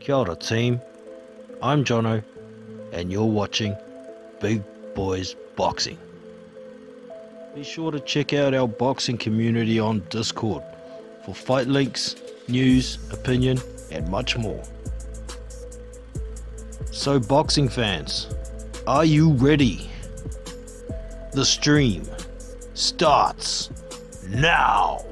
Kia ora team, I'm Jono and you're watching Big Boys Boxing. Be sure to check out our boxing community on Discord for fight links, news, opinion and much more. So boxing fans, are you ready? The stream starts now!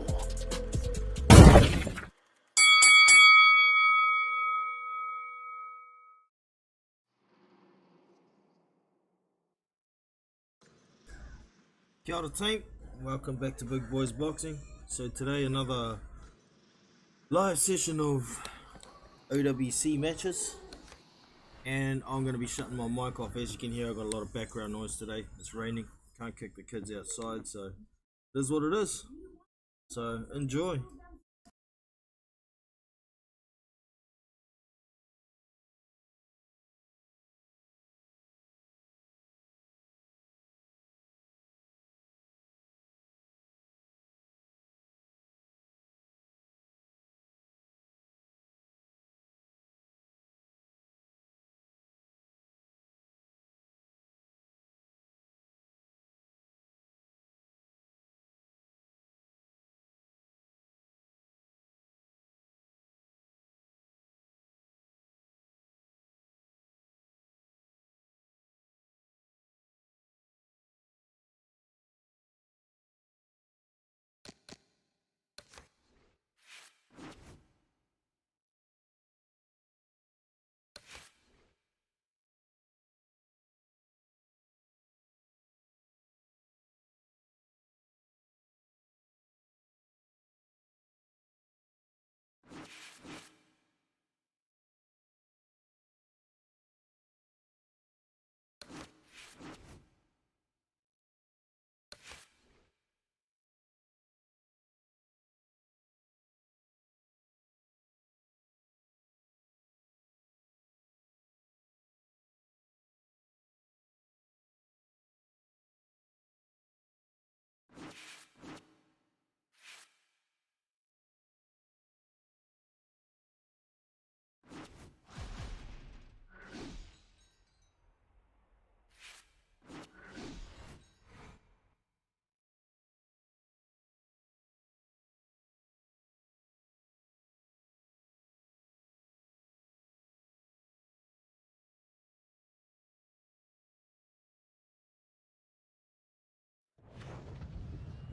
Kia ora team, welcome back to Big Boys Boxing. So today another live session of OWC matches, and I'm going to be shutting my mic off. As you can hear, I've got a lot of background noise today. It's raining, can't kick the kids outside, so it is what it is. So enjoy.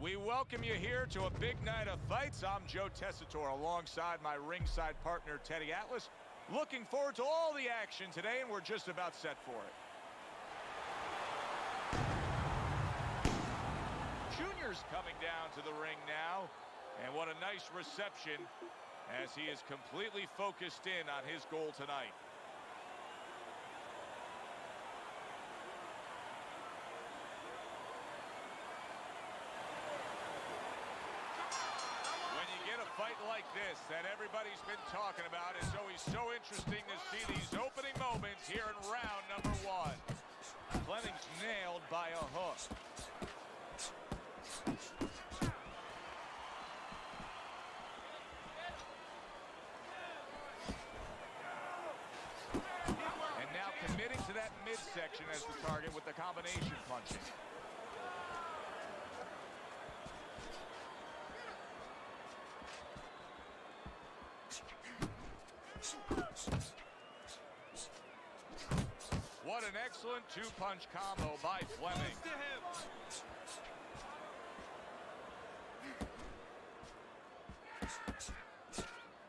We welcome you here to a big night of fights. I'm Joe Tessitore alongside my ringside partner, Teddy Atlas. Looking forward to all the action today, and we're just about set for it. Junior's coming down to the ring now, and what a nice reception as he is completely focused in on his goal tonight. Fight like this that everybody's been talking about. It's always so interesting to see these opening moments here in round number one. Fleming's nailed by a hook. And now committing to that midsection as the target with the combination punching. What an excellent two-punch combo by Fleming.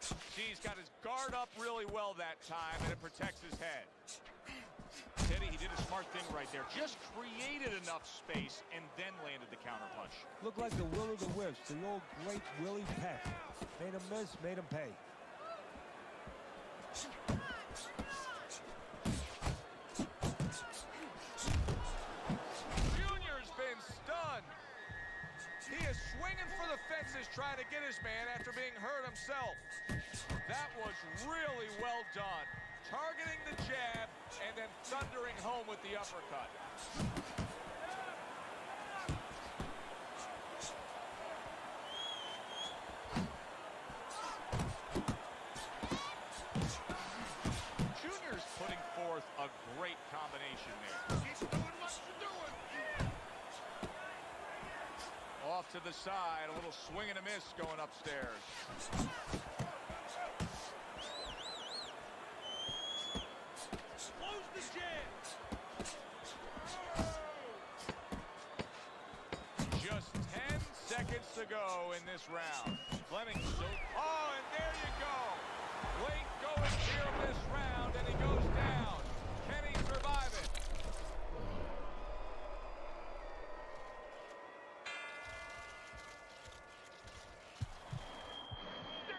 See, he's got his guard up really well that time, and it protects his head. Teddy, he did a smart thing right there. Just created enough space and then landed the counterpunch. Looked like the will of the wisps, the old great Willie Peck. Made him miss, made him pay. Junior's been stunned. He is swinging for the fences trying to get his man after being hurt himself. That was really well done. Targeting the jab and then thundering home with the uppercut. great combination there. He's doing what you're doing. Off to the side, a little swing and a miss going upstairs. Close the jam. Just 10 seconds to go in this round. Fleming, oh, and there you go. Late going here in this round, and he goes down. Can he survive it?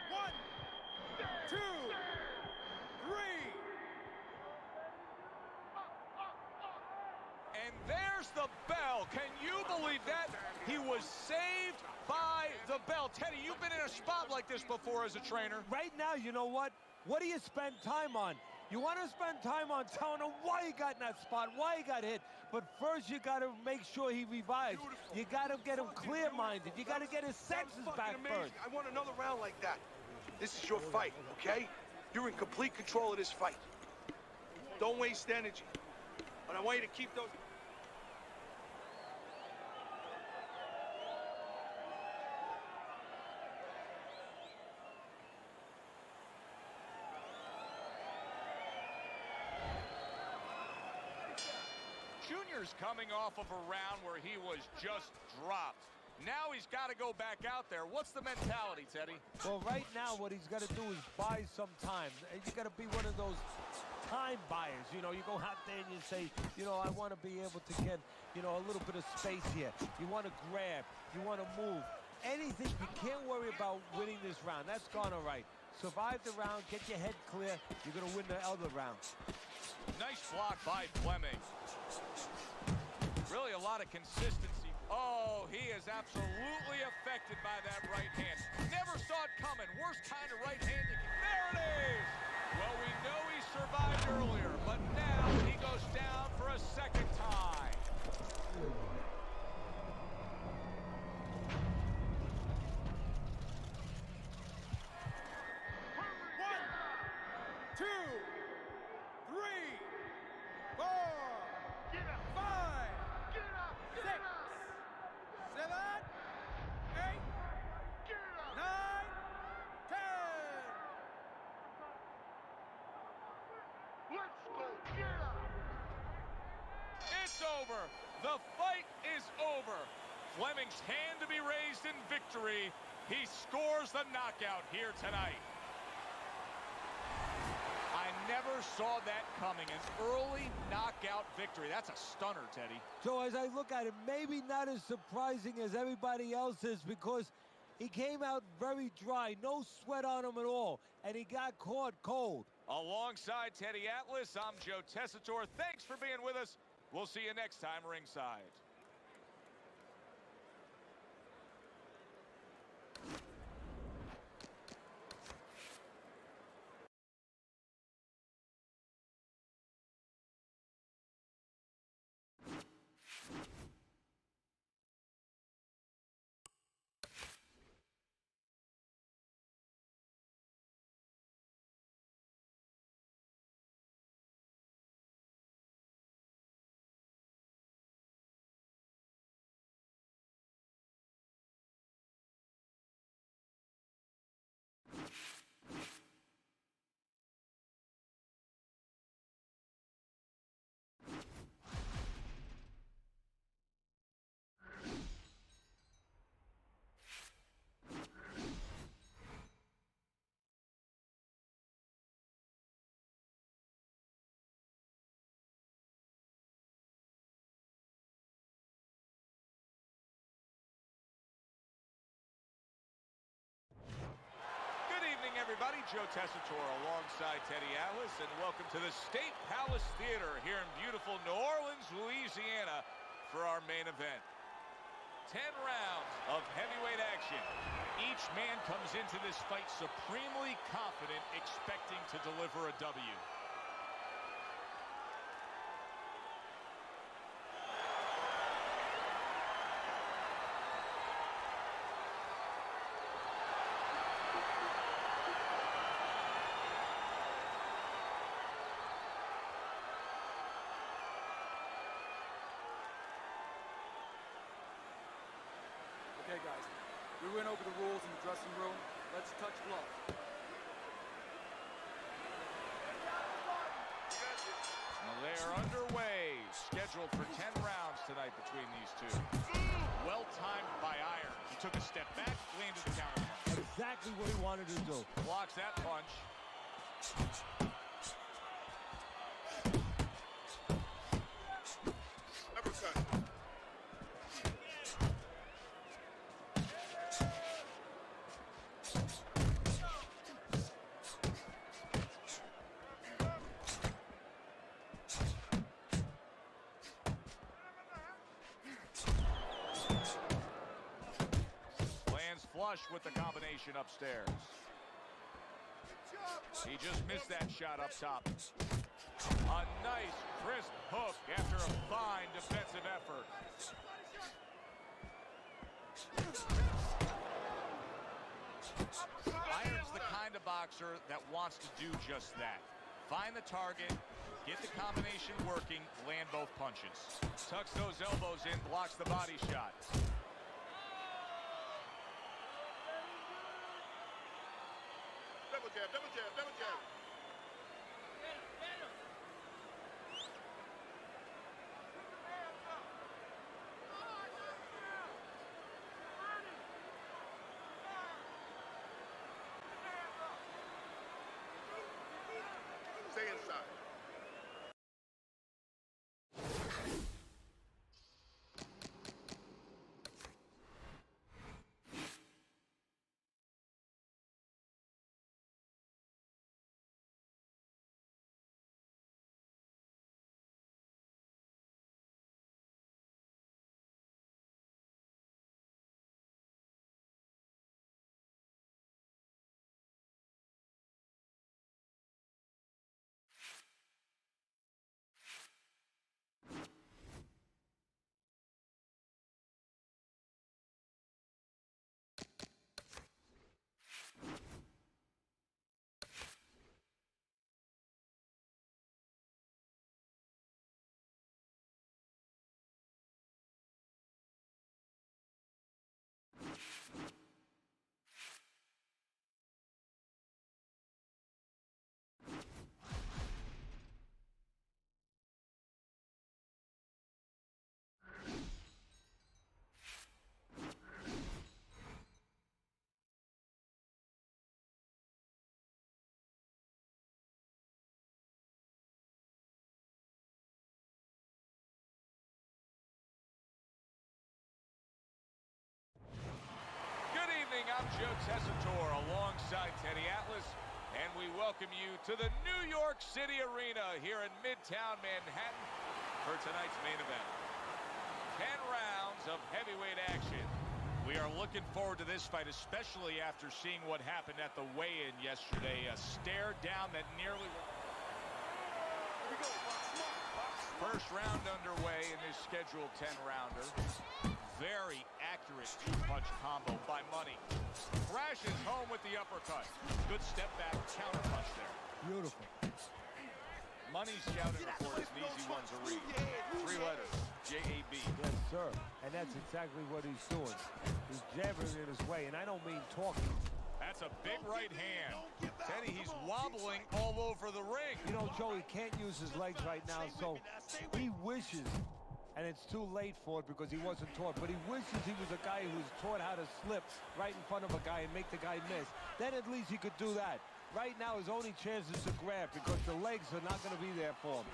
One, two, three. And there's the bell. Can you believe that? He was saved by the bell. Teddy, you've been in a spot like this before as a trainer. Right now, you know what? What do you spend time on? You want to spend time on telling him why he got in that spot, why he got hit. But first, you got to make sure he revives. You got to get him clear-minded. You got to get his senses back first. I want another round like that. This is your fight, okay? You're in complete control of this fight. Don't waste energy. But I want you to keep those... Junior's coming off of a round where he was just dropped. Now he's got to go back out there. What's the mentality, Teddy? Well, right now, what he's got to do is buy some time. You got to be one of those time buyers. You know, you go out there and you say, you know, I want to be able to get, you know, a little bit of space here. You want to grab. You want to move. Anything. You can't worry about winning this round. That's gone all right. Survive the round. Get your head clear. You're going to win the other round. Nice block by Fleming. Really a lot of consistency. Oh, he is absolutely affected by that right hand. Never saw it coming. Worst kind of right hand you can. There it is! Well, we know he survived earlier, but now he goes down for a second time. One, two, three, four, five, six, seven, eight, nine, 10. Let's go, get up! It's over. The fight is over. Fleming's hand to be raised in victory. He scores the knockout here tonight. I never saw that coming. An early knockout victory. That's a stunner, Teddy. So as I look at it, maybe not as surprising as everybody else is because he came out very dry, no sweat on him at all, and he got caught cold. Alongside Teddy Atlas, I'm Joe Tessitore. Thanks for being with us. We'll see you next time ringside. Everybody, Joe Tessitore alongside Teddy Atlas, and welcome to the State Palace Theater here in beautiful New Orleans, Louisiana for our main event. 10 rounds of heavyweight action. Each man comes into this fight supremely confident, expecting to deliver a W. We went over the rules in the dressing room. Let's touch gloves. Well, they are underway. Scheduled for 10 rounds tonight between these two. Well timed by Iron. He took a step back, landed the counter punch. Exactly what he wanted to do. Blocks that punch. Uppercut. Lands flush with the combination upstairs. He just missed that shot up top. A nice, crisp hook after a fine defensive effort. Iron's the kind of boxer that wants to do just that. Find the target, get the combination working, land both punches. Tucks those elbows in, blocks the body shot. Double jab, double jab, double jab. Stay inside. I'm Joe Tessitore alongside Teddy Atlas, and we welcome you to the New York City Arena here in Midtown Manhattan for tonight's main event. 10 rounds of heavyweight action. We are looking forward to this fight, especially after seeing what happened at the weigh-in yesterday. A stare down that nearly... First round underway in this scheduled 10-rounder. Very accurate two-punch combo by Money. Crashes home with the uppercut. Good step back counter punch there. Beautiful. Money's scouting report is an easy one to read. 3 letters, J-A-B. Yes, sir. And that's exactly what he's doing. He's jabbing it his way, and I don't mean talking. That's a big right hand. Teddy, he's wobbling all over the ring. You know, Joe, he can't use his legs right now, so he wishes, and it's too late for it because he wasn't taught, but he wishes he was a guy who was taught how to slip right in front of a guy and make the guy miss. Then at least he could do that. Right now, his only chance is to grab because the legs are not going to be there for him.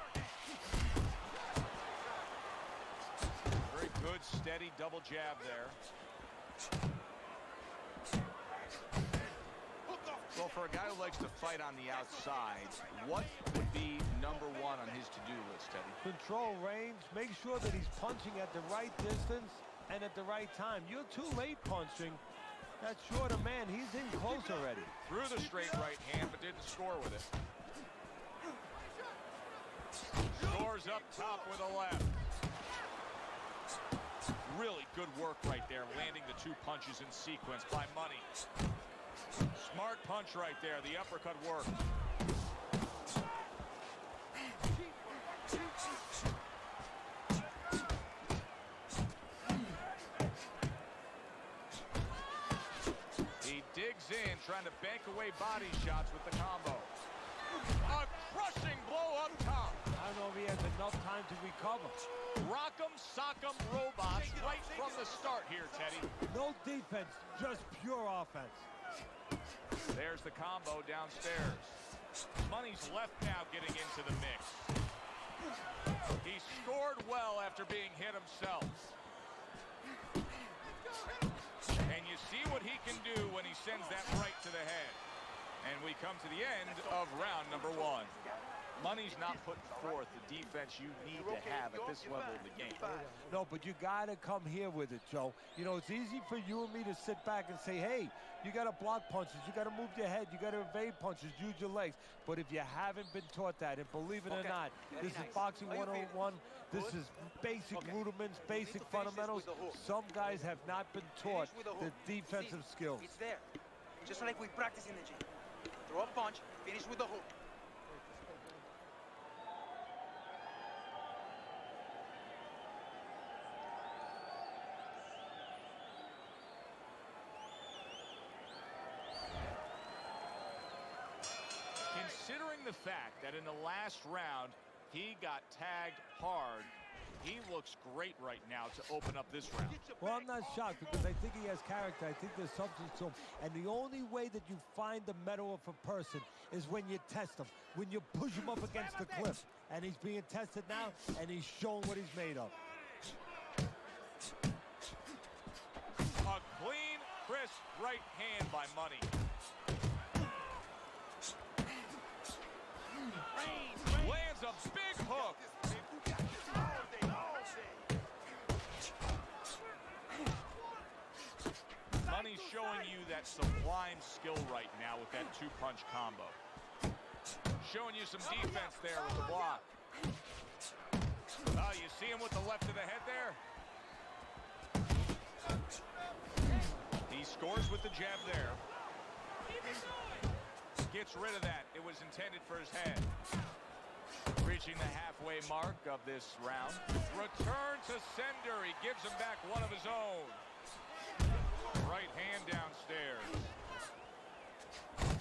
Very good, steady double jab there. Well, for a guy who likes to fight on the outside, what would be #1 on his to-do list, Teddy? Control range, make sure that he's punching at the right distance and at the right time. You're too late punching. That shorter man, he's in close already. Threw the straight right hand, but didn't score with it. Scores up top with a left. Really good work right there, landing the 2 punches in sequence by Money. Smart punch right there. The uppercut worked. trying to bank away body shots with the combo. A crushing blow up top. I don't know if he has enough time to recover. Rock'em, sock'em robots right from the start here, Teddy. No defense, just pure offense. There's the combo downstairs. Money's left now getting into the mix. He scored well after being hit himself. And you see what he can do when he sends that right to the head. And we come to the end of round number 1. Money's not putting forth the defense you need to have at this level of the game. No, but you got to come here with it, Joe. You know, it's easy for you and me to sit back and say, hey, you got to block punches, you got to move your head, you got to evade punches, use your legs. But if you haven't been taught that, and believe it or not, this is boxing 101. This is basic rudiments, basic fundamentals. Some guys have not been taught the defensive skills. It's there. Just like we practice in the gym. Throw a punch, finish with the hook. Considering the fact that in the last round, he got tagged hard, he looks great right now to open up this round. Well, I'm not shocked because I think he has character. I think there's substance to him. And the only way that you find the mettle of a person is when you test him, when you push him up against the cliff. And he's being tested now, and he's showing what he's made of. A clean, crisp right hand by Money. Lands a big hook. Money's showing you that sublime skill right now with that two-punch combo. Showing you some defense there with the block. Oh, you see him with the left of the head there? He scores with the jab there. Gets rid of that. It was intended for his head. Reaching the halfway mark of this round. Return to sender. He gives him back one of his own. Right hand downstairs.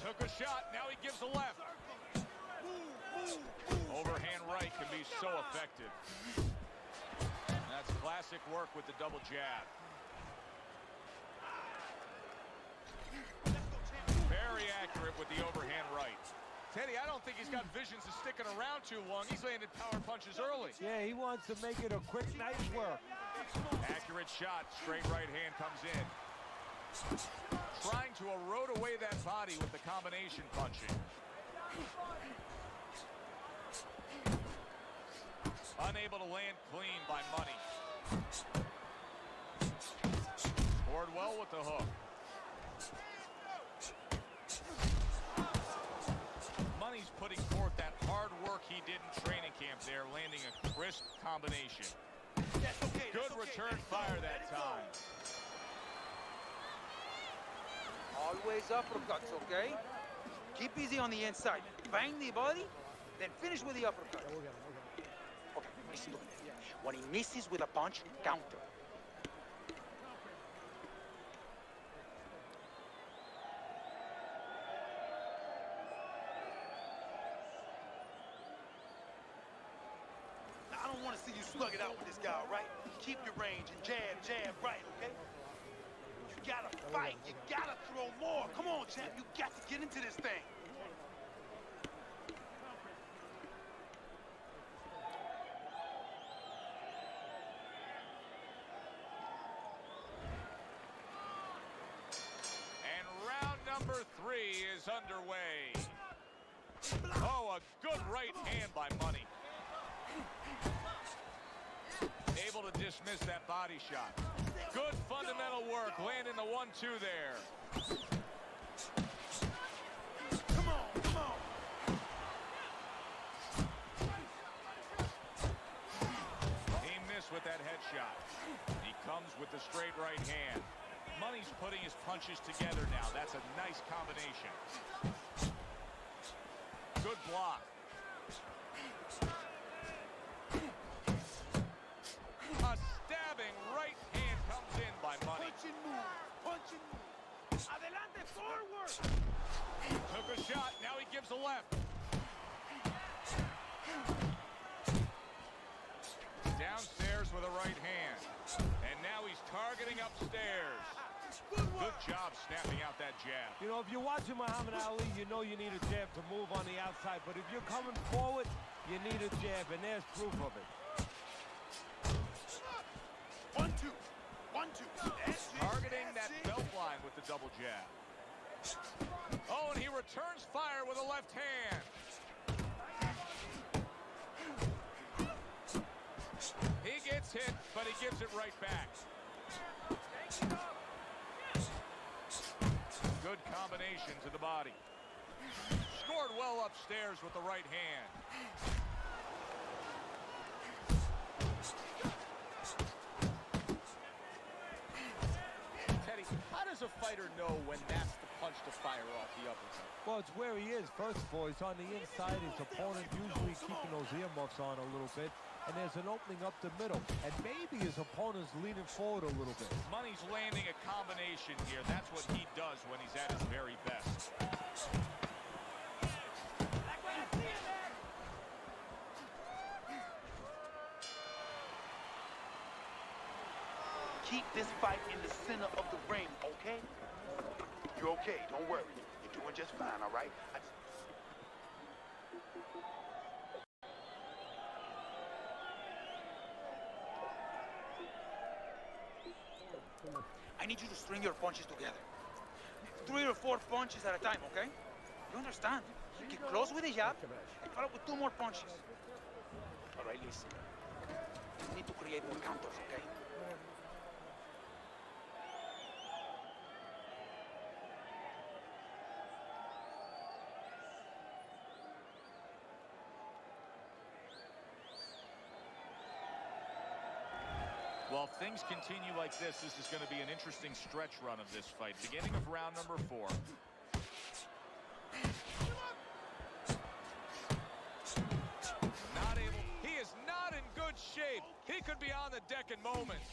Took a shot. Now he gives a left. Overhand right can be so effective. That's classic work with the double jab. Very accurate with the overhand right. Teddy, I don't think he's got visions of sticking around too long. He's landed power punches early. Yeah, he wants to make it a quick night's work. Accurate shot. Straight right hand comes in. Trying to erode away that body with the combination punching. Unable to land clean by Money. Scored well with the hook. Money's putting forth that hard work he did in training camp there, landing a crisp combination. Good return fire that time. Always uppercuts, okay? Keep easy on the inside. Bang the body, then finish with the uppercut. Okay, listen to me. When he misses with a punch, counter. Now, I don't want to see you slug it out with this guy, all right? Keep your range and jab right, okay? You gotta fight. You gotta throw more. Come on, champ. You got to get into this thing. And round number 3 is underway. Oh, a good right hand by Money. Able to dismiss that body shot. Good fundamental work, landing the 1-2 there. Come on, come on. He missed with that headshot. He comes with the straight right hand. Money's putting his punches together now. That's a nice combination. Good block. A stabbing right hand comes in by Money. Punch and move. Punch and move. Adelante, forward. shot. Now he gives a left. Downstairs with a right hand. And now he's targeting upstairs. Good job snapping out that jab. You know, if you're watching Muhammad Ali, you know you need a jab to move on the outside. But if you're coming forward, you need a jab, and there's proof of it. 1, 2. 1, 2. Targeting that belt line with the double jab. Oh, and he returns fire with a left hand. He gets hit, but he gives it right back. Good combination to the body. Scored well upstairs with the right hand. Teddy, how does a fighter know when that's the punch to fire off the uppercut? Well, it's where he is. First of all, he's on the inside. His opponent usually keeping those earmuffs on a little bit. And there's an opening up the middle. And maybe his opponent's leaning forward a little bit. Money's landing a combination here. That's what he does when he's at his very best. Keep this fight in the center of the ring, okay? You're okay, don't worry. You're doing just fine, all right? I need you to string your punches together. 3 or 4 punches at a time, okay? You understand? Get close with the jab and follow up with 2 more punches. All right, listen. You need to create more counters, okay? Well, if things continue like this is going to be an interesting stretch run of this fight. Beginning of round number 4. Not able. He is not in good shape. He could be on the deck in moments.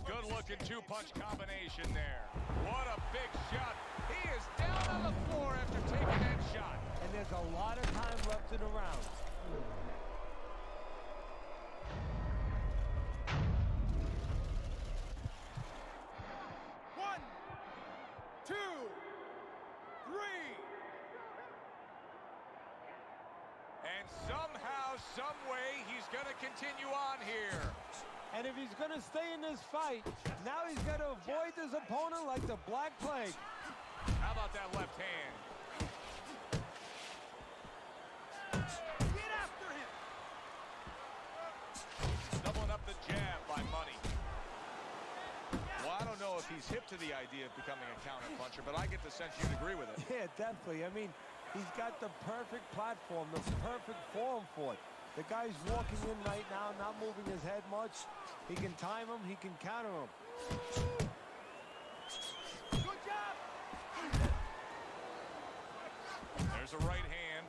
Good looking 2-punch combination there. What a big shot. He is down on the floor after taking that shot. And there's a lot of time left in the round. 2, 3. And somehow, some way, he's going to continue on here. And if he's going to stay in this fight, now he's got to avoid his opponent like the Black Plague. How about that left hand? Get after him. Doubling up the jab by Money. Well, I don't know if he's hip to the idea of becoming a counter-puncher, but I get the sense you'd agree with it. Yeah, definitely. I mean, he's got the perfect platform, the perfect form for it. The guy's walking in right now, not moving his head much. He can time him, he can counter him. Good job. There's a right hand.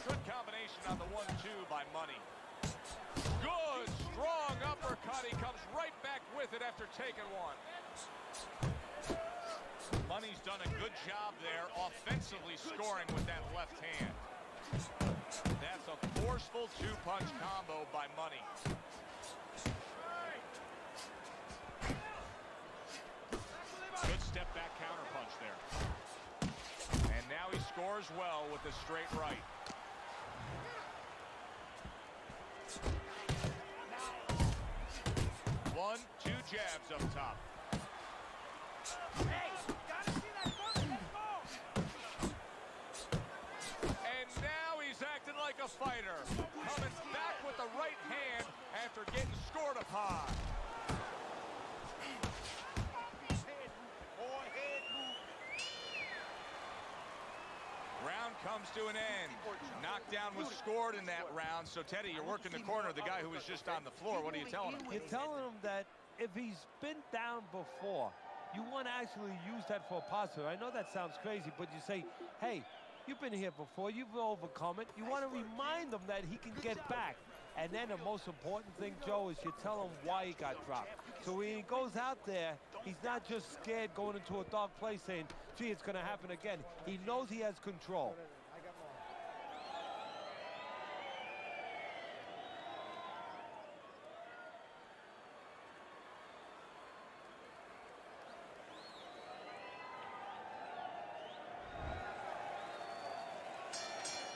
Good combination on the 1-2 by Money. Good, strong uppercut. He comes right back with it after taking one. Money's done a good job there, offensively scoring with that left hand. That's a forceful 2-punch combo by Money. Good step back counter punch there. And now he scores well with the straight right. One, 2 jabs up top. Hey, gotta see that bump. Let's go. And now he's acting like a fighter. Coming back with the right hand after getting scored upon. Round comes to an end. Knockdown was scored in that round. So, Teddy, you're working the corner of the guy who was just on the floor. What are you telling him? You're telling him that if he's been down before, you want to actually use that for a positive. I know that sounds crazy, but you say, hey, you've been here before. You've overcome it. You want to remind him that he can get back. And then the most important thing, Joe, is you tell him why he got dropped. So when he goes out there, he's not just scared going into a dark place saying, gee, it's going to happen again. He knows he has control.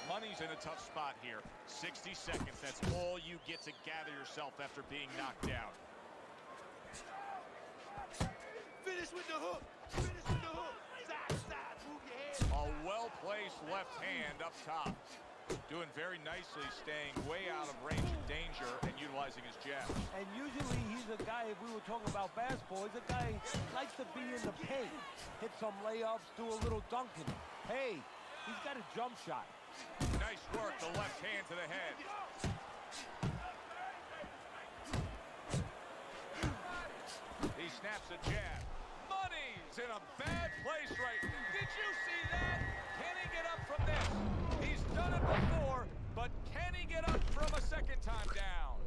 Money's in a tough spot here. 60 seconds, that's all you get to gather yourself after being knocked down. Finish with the hook. Finish with the hook. Side, side, move your head. A well-placed left hand up top. Doing very nicely, staying way out of range of danger and utilizing his jab. And usually he's a guy, if we were talking about basketball, he's a guy who likes to be in the paint. Hit some layups, do a little dunking. Hey, he's got a jump shot. Nice work, the left hand to the head. He snaps a jab. Money's in a bad place right now. Did you see that? Can he get up from this? He's done it before, but can he get up from a second time down?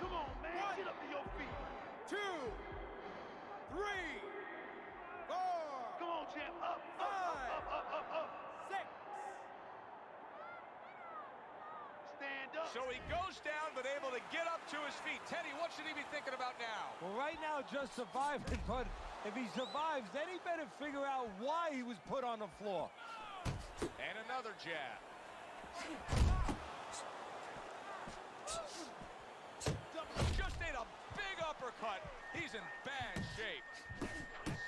Come on, man. Get up to your feet. 2, 3, 4. Come on, champ. Up, up. 6. Stand up. So he goes down, but able to get up to his feet. Teddy, what should he be thinking about now? Well, right now, just surviving, but if he survives, then he better figure out why he was put on the floor. And another jab. Just ate a big uppercut. He's in bad shape.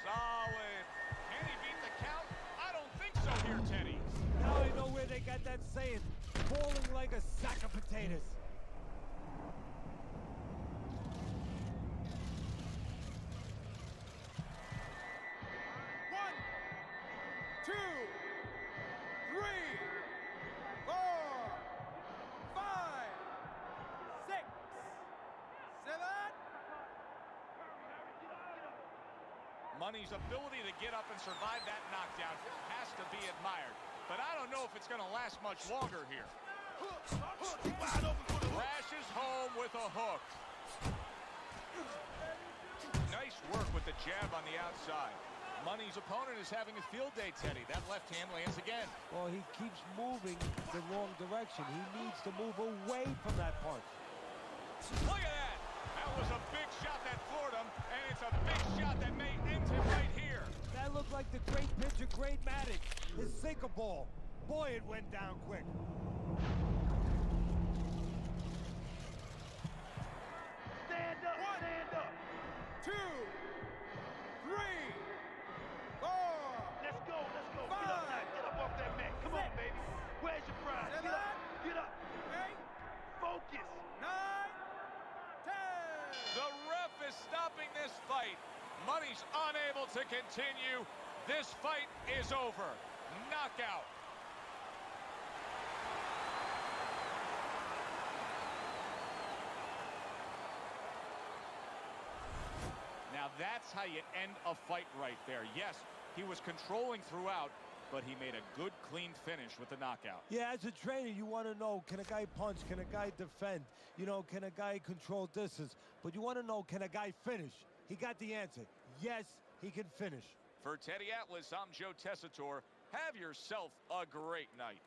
Solid. Can he beat the count? I don't think so here, Teddy. Now I know where they got that saying, falling like a sack of potatoes. One, 2, 3, 4, 5, 6, 7. Money's ability to get up and survive that knockdown has to be admired. But I don't know if it's going to last much longer here. Crashes home with a hook. Nice work with the jab on the outside. Money's opponent is having a field day, Teddy. That left hand lands again. Well, he keeps moving the wrong direction. He needs to move away from that punch. Look at that. That was a big shot that floored him, and it's a big shot that may end him right here. That looked like the great pitcher, Great Matic. His sinker ball. Boy, it went down quick. Stand up. Stand up. 2, 3, 4. Let's go. Let's go. Get up now. Get up off that mat. Come on, baby. Where's your prize? Get up. Get up. 8, Focus. 9, 10. The ref is stopping this fight. Money's unable to continue. This fight is over. Knockout. Now that's how you end a fight right there. Yes, he was controlling throughout, but he made a good, clean finish with the knockout. Yeah, as a trainer, you want to know, can a guy punch? Can a guy defend? You know, can a guy control distance? But you want to know, can a guy finish? He got the answer. Yes, he can finish. For Teddy Atlas, I'm Joe Tessitore. Have yourself a great night.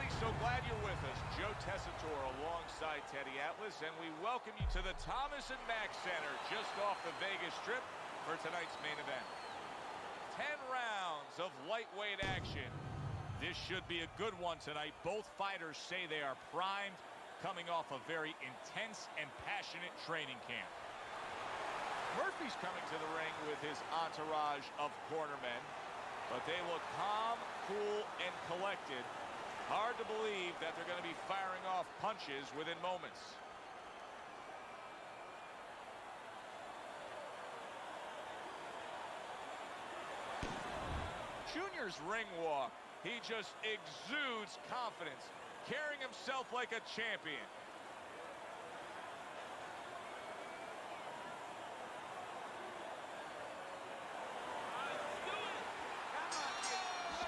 everybody. So glad you're with us. Joe Tessitore alongside Teddy Atlas, and we welcome you to the Thomas & Mack Center just off the Vegas Strip for tonight's main event. 10 rounds of lightweight action. This should be a good one tonight. Both fighters say they are primed, coming off a very intense and passionate training camp. Murphy's coming to the ring with his entourage of cornermen, but they look calm, cool, and collected. Hard to believe that they're going to be firing off punches within moments. Junior's ring walk. He just exudes confidence, carrying himself like a champion.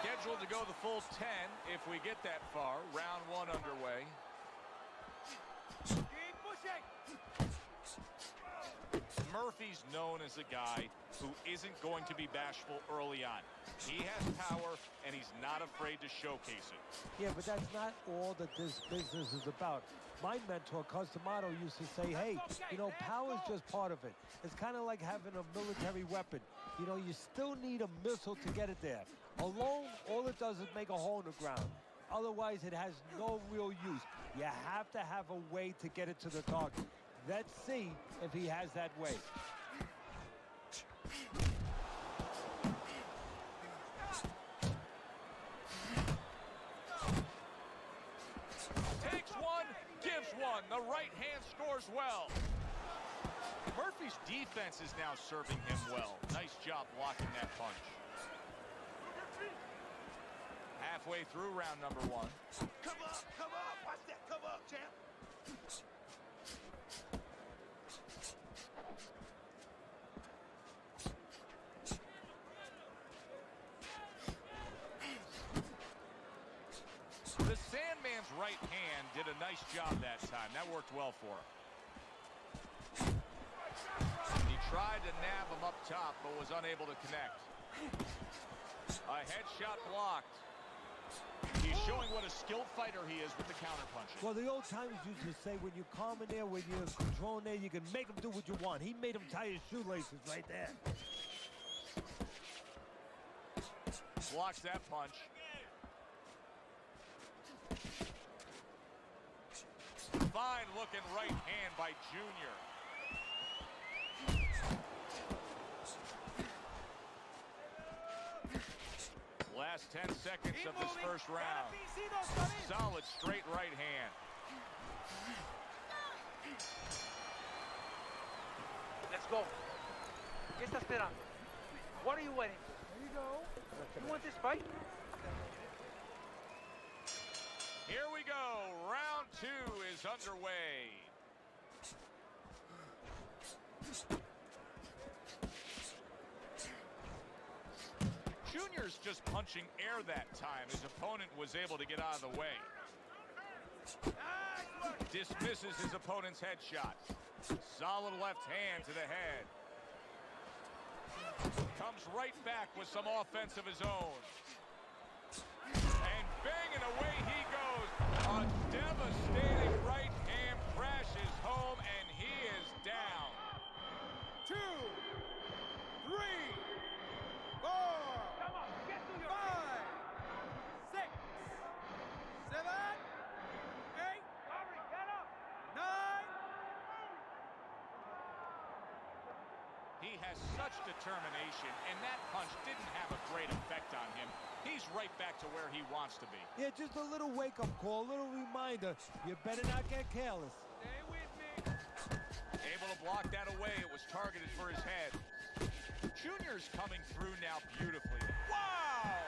Scheduled to go the full 10 if we get that far. Round 1 underway. Murphy's known as a guy who isn't going to be bashful early on. He has power, and he's not afraid to showcase it. Yeah, but that's not all that this business is about. My mentor, Customato, used to say, hey, you know, power is just part of it. It's kind of like having a military weapon. You know, you still need a missile to get it there. Alone, all it does is make a hole in the ground. Otherwise, it has no real use. You have to have a way to get it to the target. Let's see if he has that way. Takes one, gives one. The right hand scores well. Murphy's defense is now serving him well. Nice job blocking that punch. Halfway through round number 1. Come up, come up. Watch that. Come up, champ. The Sandman's right hand did a nice job that time. That worked well for him. He tried to nab him up top, but was unable to connect. A headshot blocked. He's showing what a skilled fighter he is with the counterpunching. Well, the old timers used to say when you're calm in there, when you're controlling there, you can make him do what you want. He made him tie his shoelaces right there. Blocks that punch. Fine looking right hand by Junior. Last 10 seconds of this first round. Solid straight right hand. Let's go. ¿Qué está esperando? What are you waiting for? There you go. You want this fight? Here we go. Round 2 is underway. Junior's just punching air that time. His opponent was able to get out of the way. Dismisses his opponent's headshot. Solid left hand to the head. Comes right back with some offense of his own. And banging away he goes. A devastating right hand crashes home, and he is down. 2, 3, 4, 5, 6, 7, 8, 9. He has such determination, and that punch didn't have a great effect on him. He's right back to where he wants to be. Yeah, just a little wake-up call, a little reminder. You better not get careless. Stay with me. Able to block that away. It was targeted for his head. Junior's coming through now beautifully. Wow!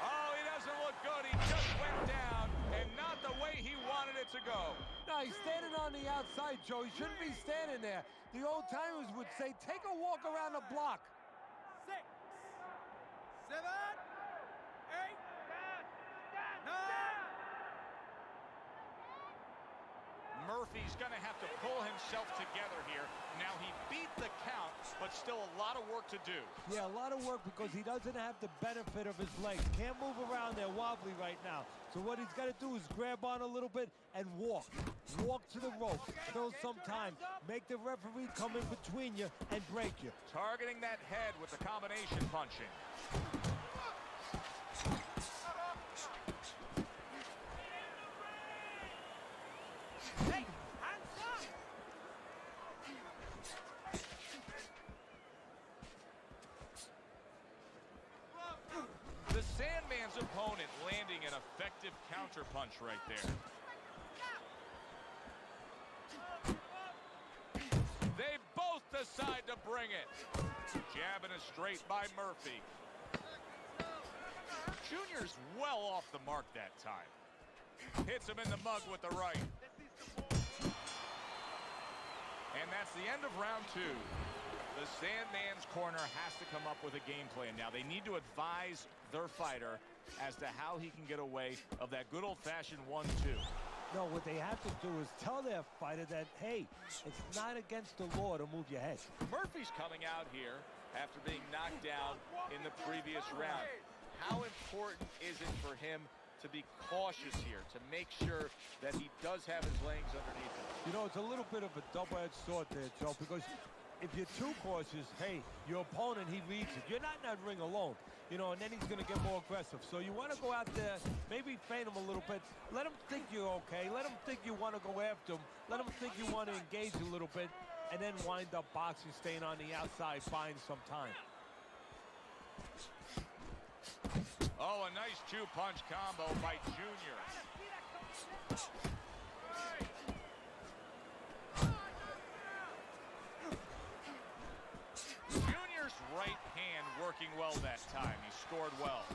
Oh, he doesn't look good. He just went down, and not the way he wanted it to go. No, he's standing on the outside, Joe. He shouldn't be standing there. The old timers would say, take a walk around the block. 6, 7, 8, 9. Murphy's going to have to pull himself together here. Now, he beat the count, but still a lot of work to do. Yeah, a lot of work because he doesn't have the benefit of his legs. Can't move around there wobbly right now. So what he's got to do is grab on a little bit and walk. Walk to the rope. Kill some time. Make the referee come in between you and break you. Targeting that head with the combination punching. Hey, hands up! The Sandman's opponent landing an effective counterpunch right there. They both decide to bring it. Jabbing it straight by Murphy. Junior's well off the mark that time. Hits him in the mug with the right. And that's the end of round 2. The Sandman's corner has to come up with a game plan now. They need to advise their fighter as to how he can get away of that good old-fashioned 1-2. No, what they have to do is tell their fighter that, hey, it's not against the law to move your head. Murphy's coming out here after being knocked down in the previous round. How important is it for him to be cautious here, to make sure that he does have his legs underneath him? You know, it's a little bit of a double-edged sword there, Joe, because if you're too cautious, hey, your opponent, he reads it. You're not in that ring alone, you know, and then he's going to get more aggressive. So you want to go out there, maybe feint him a little bit. Let him think you're okay. Let him think you want to go after him. Let him think you want to engage a little bit, and then wind up boxing, staying on the outside, buying some time. Oh, a nice 2-punch combo by Junior. Junior's right hand working well that time. He scored well.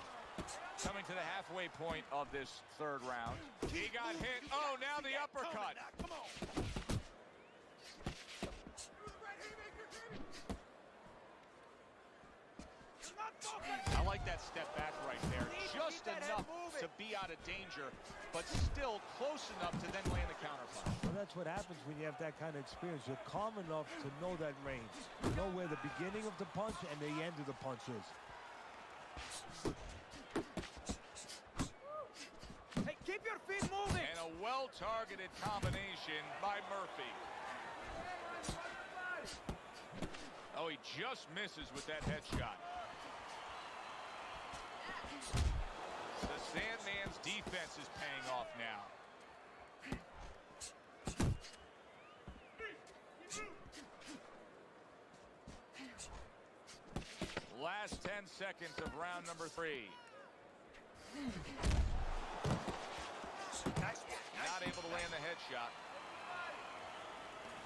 Coming to the halfway point of this 3rd round. He got hit. Oh, now the uppercut. Come on. I like that step back right there. Just enough to be out of danger, but still close enough to then land the counterpunch. Well, that's what happens when you have that kind of experience. You're calm enough to know that range. You know where the beginning of the punch and the end of the punch is. Hey, keep your feet moving. And a well-targeted combination by Murphy. Oh, he just misses with that headshot. The Sandman's defense is paying off now. Last 10 seconds of round number 3. Not able to land the headshot.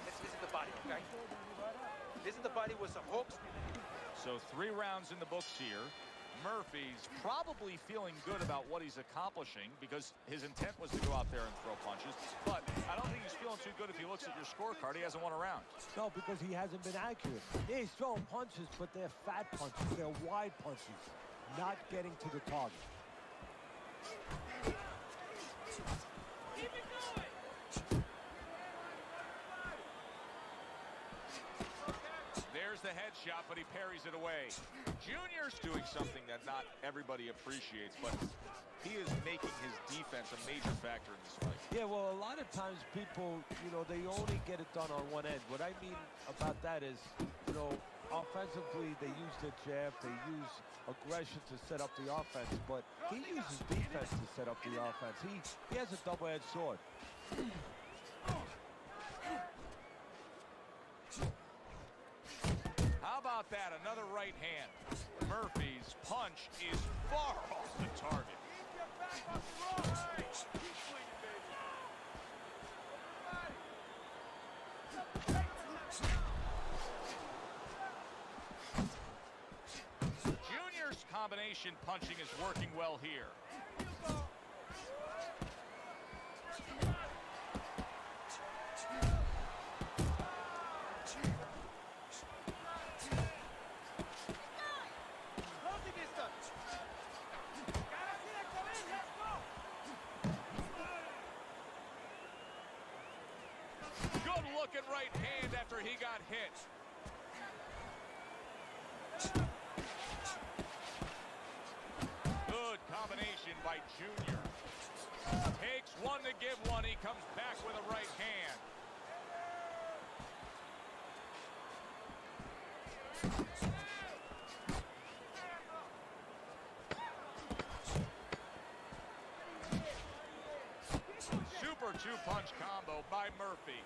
Let's visit the body, okay? Visit the body with some hooks. So 3 rounds in the books here. Murphy's probably feeling good about what he's accomplishing because his intent was to go out there and throw punches. But I don't think he's feeling too good if he looks at your scorecard. He hasn't won a round. No, because he hasn't been accurate. Yeah, he's throwing punches, but they're fat punches. They're wide punches, not getting to the target. There's the headshot, but he parries it away. Junior's doing something that not everybody appreciates, but he is making his defense a major factor in this fight. Yeah, well, a lot of times people, you know, they only get it done on one end. What I mean about that is, you know, offensively, they use the jab, they use aggression to set up the offense, but he uses defense to set up the offense. He has a double-edged sword. How about that? Another right hand. Murphy's punch is far off the target. Junior's combination punching is working well here. looking right hand after he got hit. Good combination by Junior. Takes one to give one. He comes back with a right hand. Super two-punch combo by Murphy.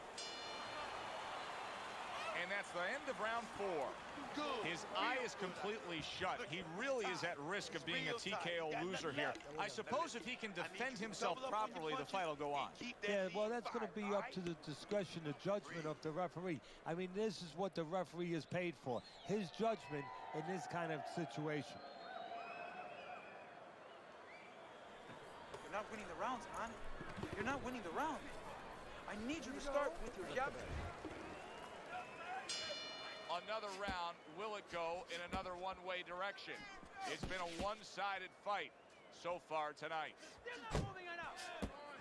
And that's the end of round 4. His eye is completely shut. He really is at risk of being a TKO loser here. I suppose if he can defend himself properly, the fight will go on. Yeah, well, that's going to be up to the discretion, the judgment of the referee. I mean, this is what the referee is paid for, his judgment in this kind of situation. You're not winning the rounds, man. You're not winning the round. I need you to start with your jab. Another round, will it go in another one-way direction? It's been a one-sided fight so far tonight.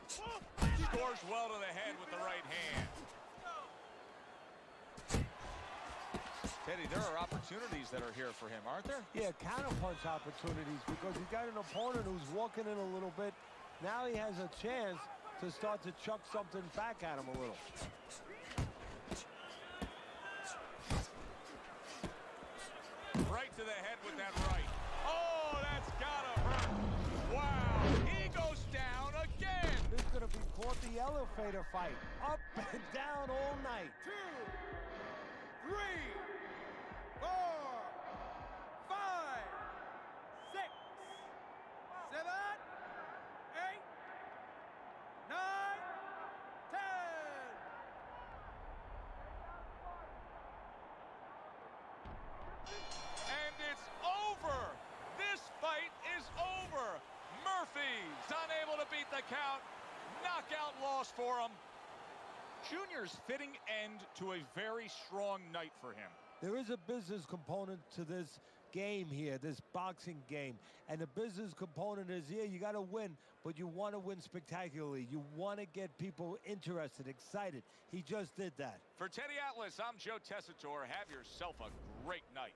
Scores well to the head with the right hand. Teddy, there are opportunities that are here for him, aren't there? Yeah, counterpunch opportunities, because he's got an opponent who's walking in a little bit. Now he has a chance to start to chuck something back at him a little. Right to the head with that right. Oh, that's gotta hurt. Wow, he goes down again. This is going to be called the elevator fight. Up and down all night. 2, 3, 4, 5, 6, 7, 8, 9, 10. And it's over. This fight is over. Murphy's unable to beat the count. Knockout loss for him. Junior's fitting end to a very strong night for him. There is a business component to this game here, this boxing game. And the business component is, yeah, you got to win, but you want to win spectacularly. You want to get people interested, excited. He just did that. For Teddy Atlas, I'm Joe Tessitore. Have yourself a great night.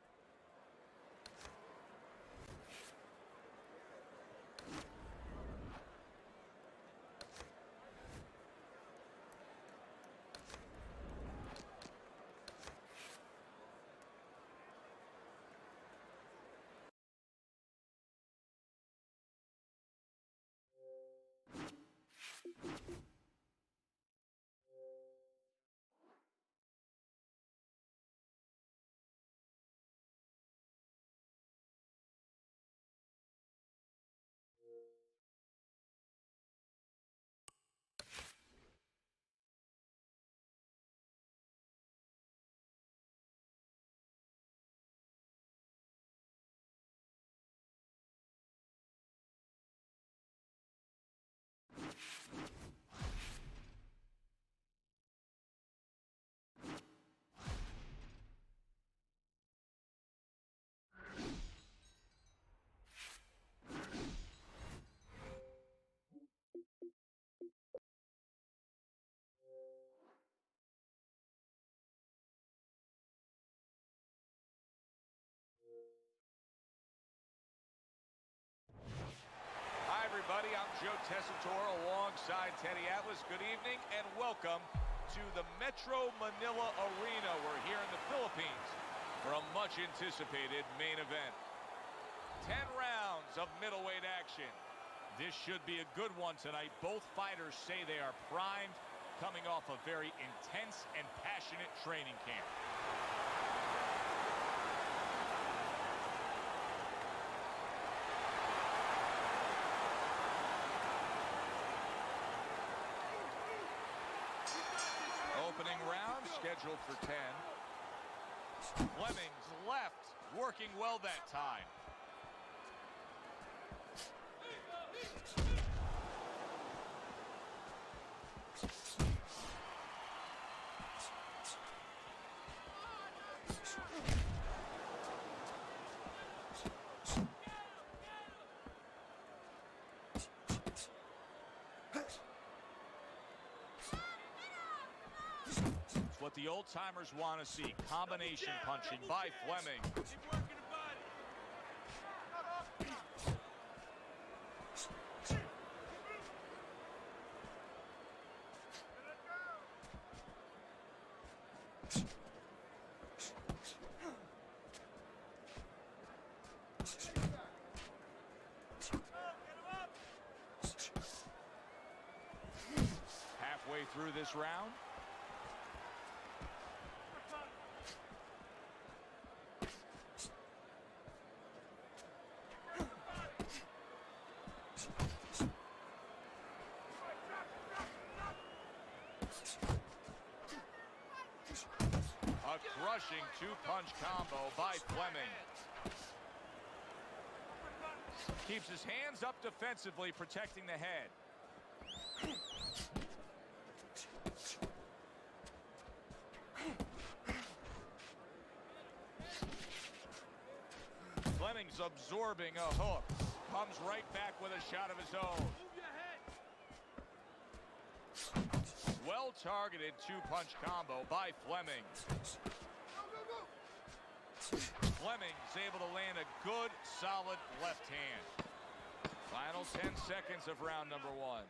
Hi, everybody. I'm Joe Tessitore alongside Teddy Atlas. Good evening and welcome to the Metro Manila Arena. We're here in the Philippines for a much-anticipated main event. 10 rounds of middleweight action. This should be a good one tonight. Both fighters say they are primed, coming off a very intense and passionate training camp. Opening round scheduled for 10. Fleming's left, working well that time. what the old-timers want to see. Combination punching by Fleming. Halfway through this round. A crushing two-punch combo by Fleming. Keeps his hands up defensively, protecting the head. Fleming's absorbing a hook. Comes right back with a shot of his own. Well-targeted two-punch combo by Fleming. Fleming's able to land a good, solid left hand. Final 10 seconds of round number one.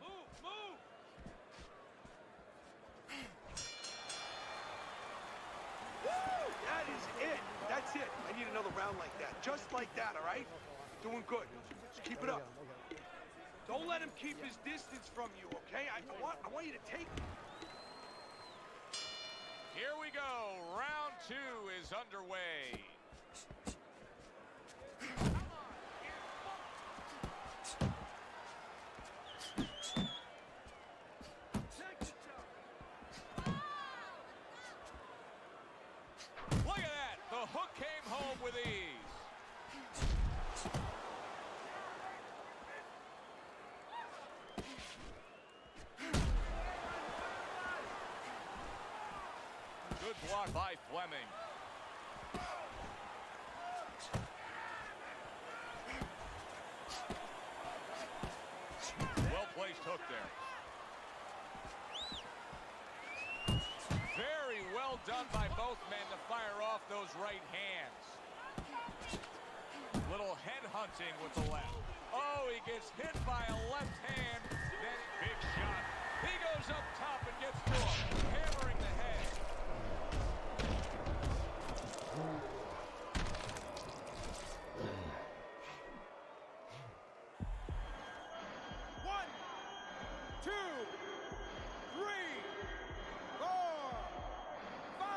That is it. That's it. I need another round like that. Just like that, all right? Doing good. Just keep it up. Don't let him keep his distance from you, okay? I want you to take... Here we go. Round two is underway. Look at that. The hook came home with ease. Good block by Fleming. Well-placed hook there. Very well done by both men to fire off those right hands. Little head hunting with the left. Oh, he gets hit by a left hand. Then big shot. He goes up top and gets to him, hammering the head. One, two, three, 4, 5,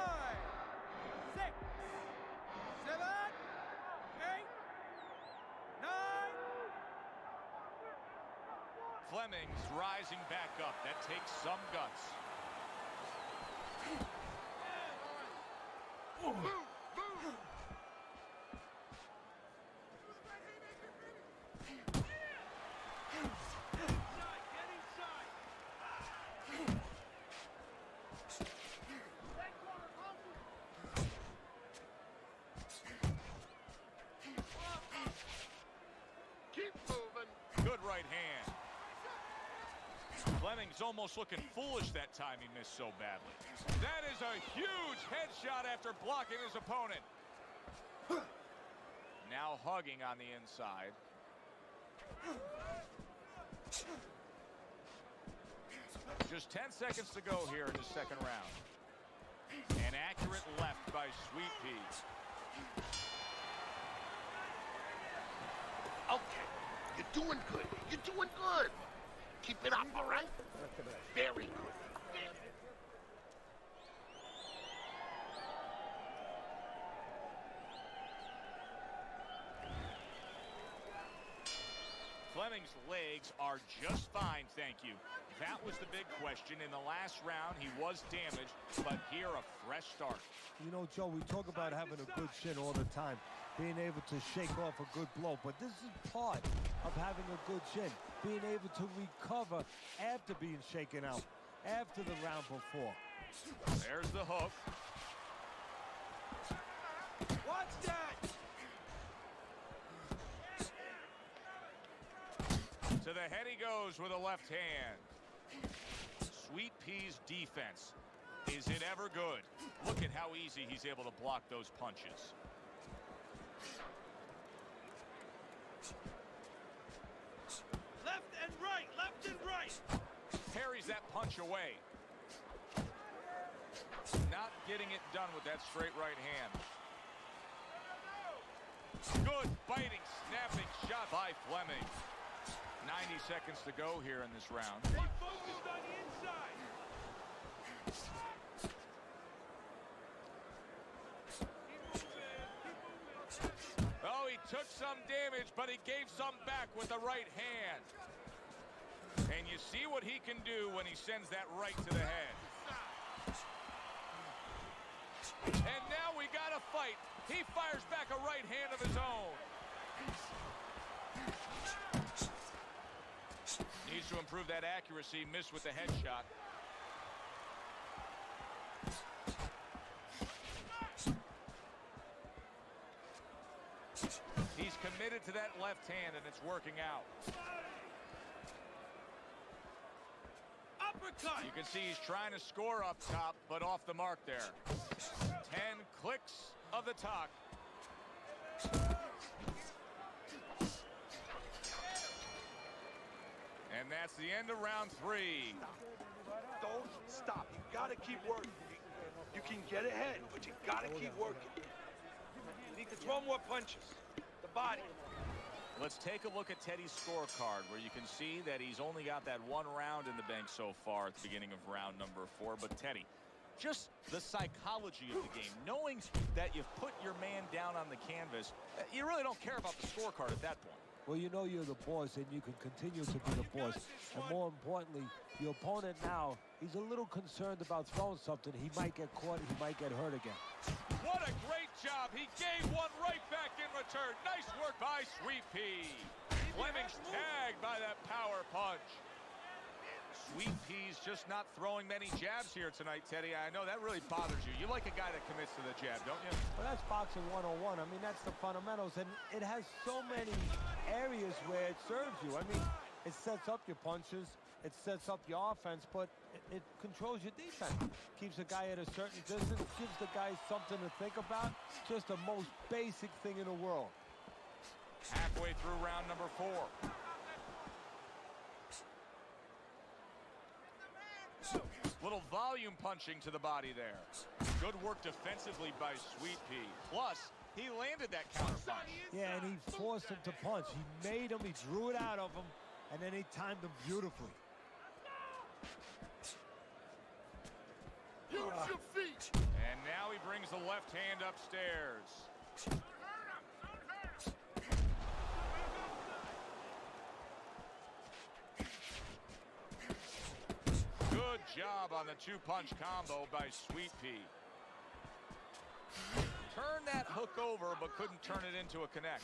6, 7, 8, 9. Fleming's rising back up. That takes some guts. Keep moving. Good right hand. Fleming's almost looking foolish that time he missed so badly. That is a huge headshot after blocking his opponent. Now hugging on the inside. Just 10 seconds to go here in the second round. An accurate left by Sweet Pea. Okay, you're doing good. You're doing good. Keep it up, all right? Very good. Fleming's legs are just fine, thank you. That was the big question. In the last round, he was damaged, but here a fresh start. You know, Joe, we talk about having a good chin all the time, being able to shake off a good blow, but this is part of having a good chin, being able to recover after being shaken out, after the round before. There's the hook. Watch that. To the head he goes with a left hand. Sweet Pea's defense Is it ever good? Look at how easy he's able to block those punches. Left and right, left and right. Parries that punch away. Not getting it done with that straight right hand. Good biting, snapping shot by Fleming. 90 seconds to go here in this round. Stay focused on the inside. Oh, he took some damage, but he gave some back with the right hand. And you see what he can do when he sends that right to the head. And now we got a fight. He fires back a right hand of his own. Needs to improve that accuracy. Missed with the headshot. He's committed to that left hand, and it's working out. Uppercut. You can see he's trying to score up top, but off the mark there. 10 clicks of the talk. And that's the end of round 3. Don't stop. You gotta keep working. You can get ahead, but you gotta keep working. You need to throw more punches. The body. Let's take a look at Teddy's scorecard, where you can see that he's only got that 1 round in the bank so far at the beginning of round number 4. But Teddy, just the psychology of the game, knowing that you've put your man down on the canvas, you really don't care about the scorecard at that point. Well, you know you're the boss, and you can continue to be the boss. And more importantly, your opponent now, he's a little concerned about throwing something. He might get caught. He might get hurt again. What a great job. He gave one right back in return. Nice work by Sweet Pea. Fleming's tagged by that power punch. Sweet Pea's just not throwing many jabs here tonight, Teddy. I know that really bothers you. You like a guy that commits to the jab, don't you? Well, that's boxing 101. I mean, that's the fundamentals. And it has so many areas where it serves you. I mean, it sets up your punches. It sets up your offense, but it controls your defense. Keeps a guy at a certain distance, gives the guy something to think about. Just the most basic thing in the world. Halfway through round number 4. Little volume punching to the body there. Good work defensively by Sweet Pea. Plus, he landed that counter punch. Yeah, and he forced him to punch. He made him, he drew it out of him, and then he timed him beautifully. Use your feet. And now he brings the left hand upstairs. Good job on the 2-punch combo by Sweet Pea. Turned that hook over, but couldn't turn it into a connect.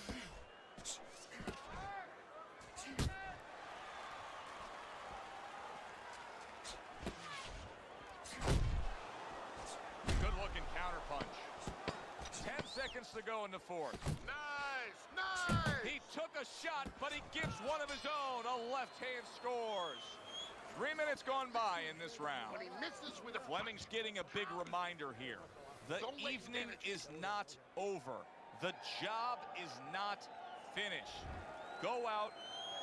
Good looking counter punch. 10 seconds to go in the 4th. Nice, nice. He took a shot, but he gives one of his own. A left hand scores. 3 minutes gone by in this round. When he misses with a Fleming's getting a big reminder here. The evening is not over. The job is not finished. Go out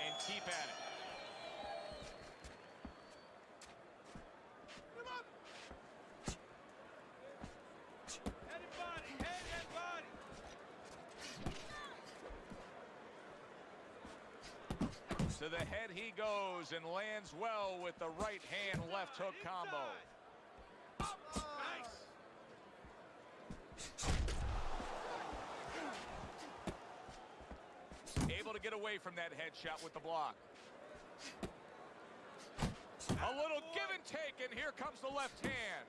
and keep at it. Head and body, head and body. To the head he goes and lands well with the right hand left hook combo. Nice. Able to get away from that headshot with the block. A little give and take, and here comes the left hand.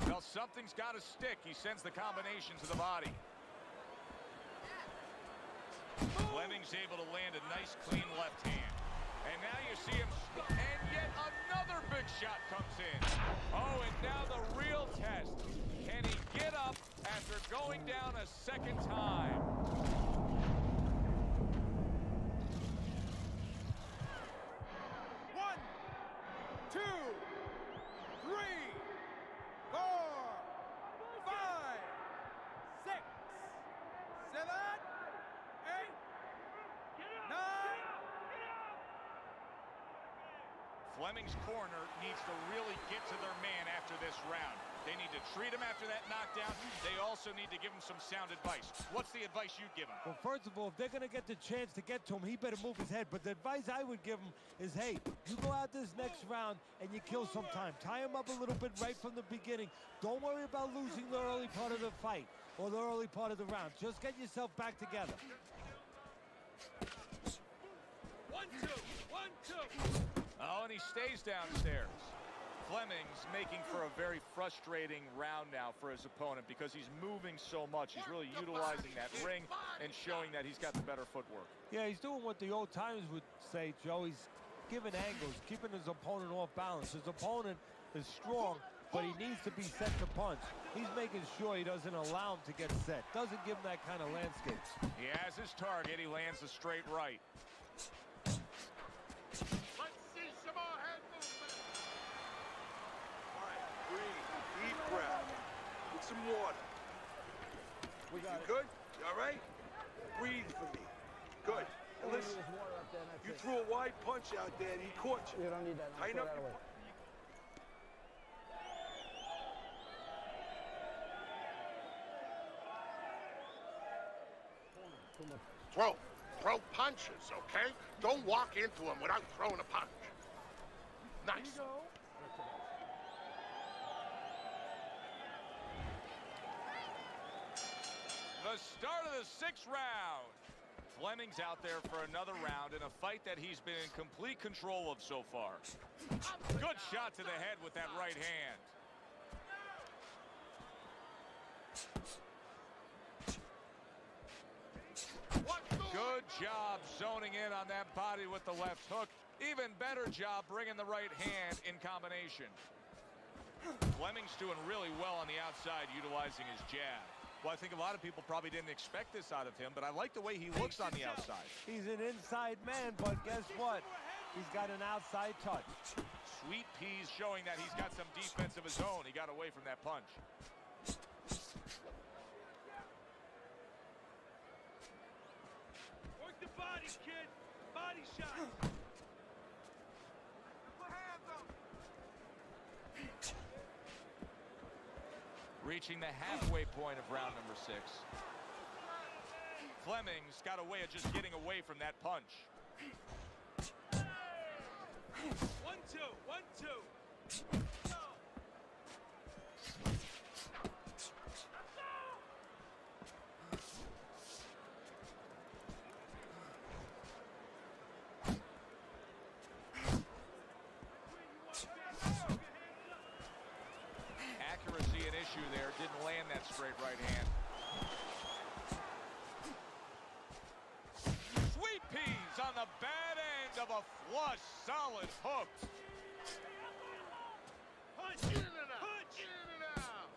Well, something's got to stick. He sends the combination to the body. Fleming's able to land a nice, clean left hand. And now you see him, and yet another big shot comes in. Oh, and now the real test. Can he get up after going down a second time? One, two. Fleming's corner needs to really get to their man after this round. They need to treat him after that knockdown. They also need to give him some sound advice. What's the advice you'd give him? Well, first of all, if they're going to get the chance to get to him, he better move his head. But the advice I would give him is, hey, you go out this next round and you kill some time. Tie him up a little bit right from the beginning. Don't worry about losing the early part of the fight or the early part of the round. Just get yourself back together. 1, 2, 1, 2. Oh, and he stays downstairs. Fleming's making for a very frustrating round now for his opponent because he's moving so much. He's really utilizing that ring and showing that he's got the better footwork. Yeah, he's doing what the old timers would say, Joe. He's giving angles, keeping his opponent off balance. His opponent is strong, but he needs to be set to punch. He's making sure he doesn't allow him to get set. Doesn't give him that kind of landscape. He has his target. He lands a straight right. Let's see some more head movement. All right, breathe. Deep breath. Get some water. You good? You all right? Breathe for me. Good. And listen, you threw a wide punch out there and he caught you. You don't need that. Tighten up your... Throw punches, okay? Don't walk into him without throwing a punch. Nice. The start of the 6th round. Fleming's out there for another round in a fight that he's been in complete control of so far. Good shot to the head with that right hand. Good job zoning in on that body with the left hook. Even better job bringing the right hand in combination. Fleming's doing really well on the outside, utilizing his jab. Well, I think a lot of people probably didn't expect this out of him, but I like the way he looks on the outside. He's an inside man, but guess what? He's got an outside touch. Sweet peas showing that he's got some defense of his own. He got away from that punch. Work the body, kid. Body shot. Put hands up. Reaching the halfway point of round number 6. Fleming's got a way of just getting away from that punch. 1, 2, 1, 2. Accuracy an issue there. Didn't land that straight right hand. Sweet peas on the bad end of a flush, solid hook. Punch. In and out. Punch. In and out.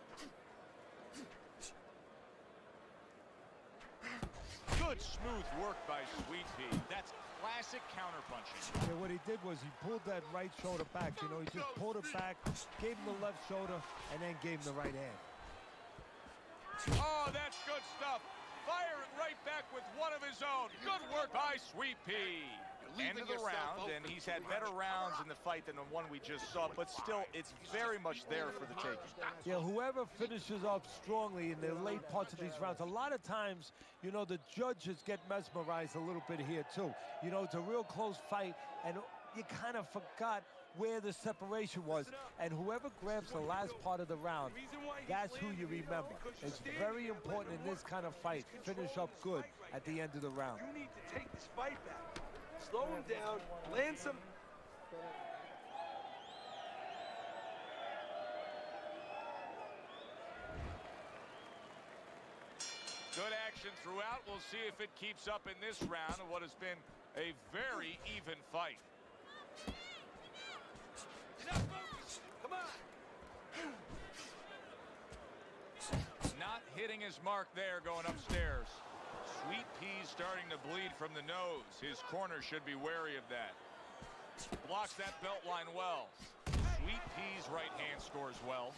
Good smooth work by Sweet Pea. That's classic counterpunching. Yeah, what he did was he pulled that right shoulder back. You know, he just pulled it back, gave him the left shoulder, and then gave him the right hand. Oh, that's good stuff. Fire it right back with one of his own. Good work by Sweet Pea. End of the round, and he's had better rounds in the fight than the one we just saw, but still, it's very much there for the taking. Yeah, whoever finishes off strongly in the late parts of these rounds, a lot of times, you know, the judges get mesmerized a little bit here, too. You know, it's a real close fight, and you kind of forgot where the separation was. And whoever grabs the last part of the round, that's who you remember. It's very important in this kind of fight. Finish up good at the end of the round. You need to take this fight back. Slow him down. Land some... Good action throughout. We'll see if it keeps up in this round of what has been a very even fight. Come on. Not hitting his mark there going upstairs. Sweet Pea's starting to bleed from the nose. His corner should be wary of that. Blocks that belt line well. Sweet Pea's right hand scores well.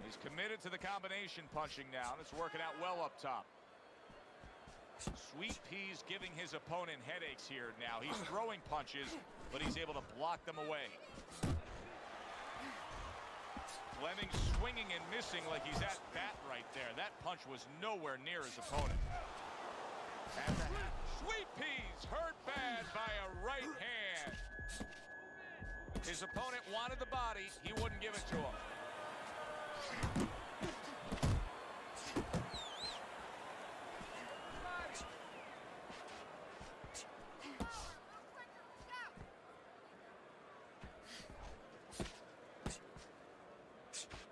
He's committed Committed to the combination punching now, and it's working out well up top. Sweet Pea's giving his opponent headaches here now. He's throwing punches, but he's able to block them away. Fleming swinging and missing like he's at bat right there. That punch was nowhere near his opponent. Sweet Pea's hurt bad by a right hand. His opponent wanted the body. He wouldn't give it to him.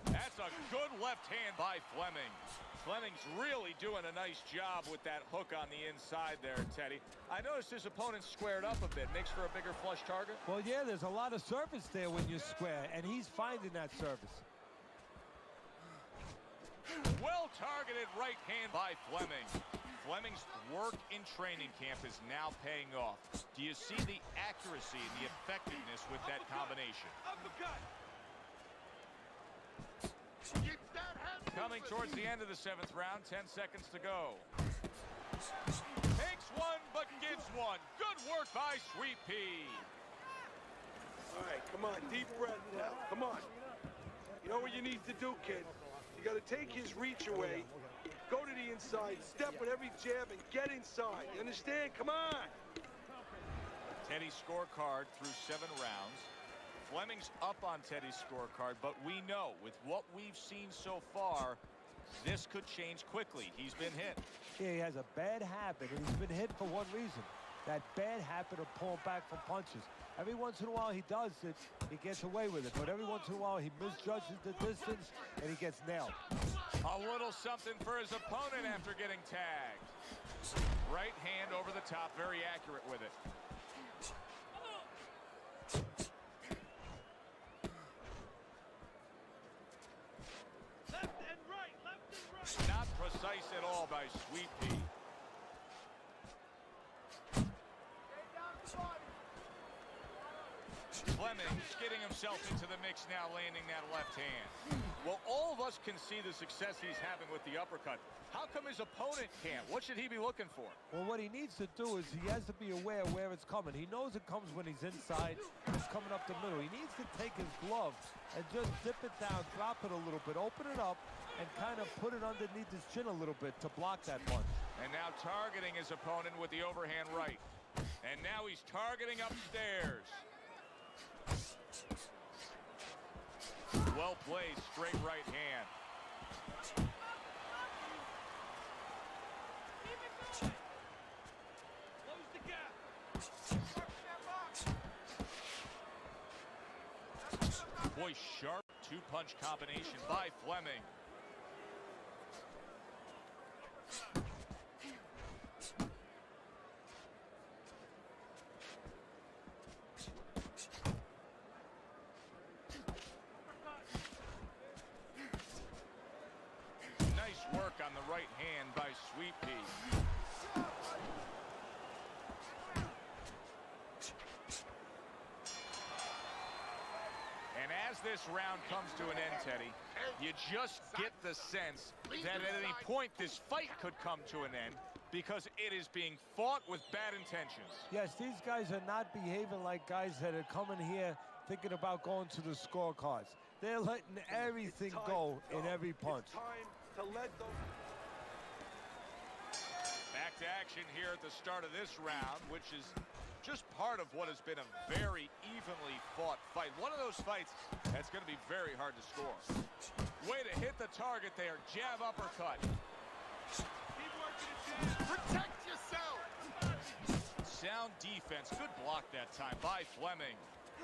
That's a good left hand by Fleming. Fleming's really doing a nice job with that hook on the inside there, Teddy. I noticed his opponent squared up a bit. Makes for a bigger flush target. Well, yeah, there's a lot of surface there when you square, and he's finding that surface. Well-targeted right hand by Fleming. Fleming's work in training camp is now paying off. Do you see the accuracy and the effectiveness with that combination? Uppercut. Keep that head Coming moving. towards the end of the 7th round, 10 seconds to go. Takes one, but gives one. Good work by Sweet Pea. All right, come on, deep breath now. Come on. You know what you need to do, kid? You got to take his reach away, go to the inside, step with every jab, and get inside. You understand? Come on. Teddy's scorecard through 7 rounds. Fleming's up on Teddy's scorecard, but we know with what we've seen so far, this could change quickly. He's been hit. Yeah, he has a bad habit, and he's been hit for one reason. That bad habit of pulling back from punches. Every once in a while he does it, he gets away with it. But every once in a while he misjudges the distance, and he gets nailed. A little something for his opponent after getting tagged. Right hand over the top, very accurate with it. Left and right. Not precise at all by Sweet Pea. Fleming's getting himself into the mix now, landing that left hand. Well, all of us can see the success he's having with the uppercut. How come his opponent can't? What should he be looking for? Well, what he needs to do is he has to be aware where it's coming. He knows it comes when he's inside. It's coming up the middle. He needs to take his glove and just dip it down, drop it a little bit, open it up, and kind of put it underneath his chin a little bit to block that punch. And now targeting his opponent with the overhand right. And now he's targeting upstairs. Well played, straight right hand. Close the gap. Boy, sharp two-punch combination by Fleming. Nice work on the right hand by Sweet Pea. And as this round comes to an end, Teddy, you just get the sense that at any point this fight could come to an end because it is being fought with bad intentions. Yes, these guys are not behaving like guys that are coming here thinking about going to the scorecards. They're letting everything go in every punch. It's time to let those... Back to action here at the start of this round, which is just part of what has been a very evenly fought fight. One of those fights that's going to be very hard to score. Way to hit the target there. Jab uppercut. Keep working it down. Protect yourself. Sound defense. Good block that time by Fleming.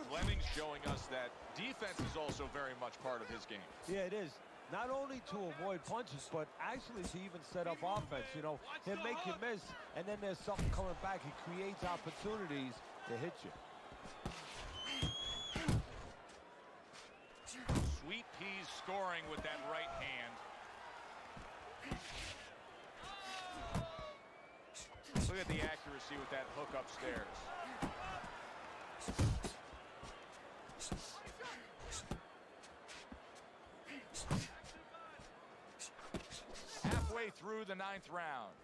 Fleming's showing us that defense is also very much part of his game. Yeah, it is. Not only to avoid punches, but actually to even set up offense. You know, he'll make you miss, and then there's something coming back. He creates opportunities to hit you. Sweet Pea's scoring with that right hand. Look at the accuracy with that hook upstairs. through the 9th round.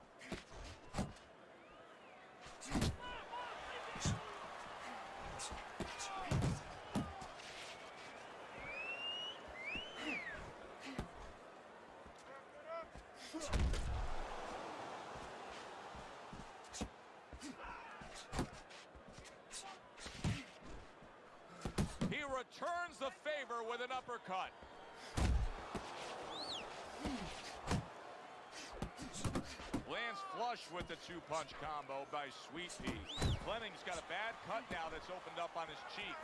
He returns the favor with an uppercut. Lands flush with the two-punch combo by Sweet Pea. Fleming's got a bad cut now that's opened up on his cheek.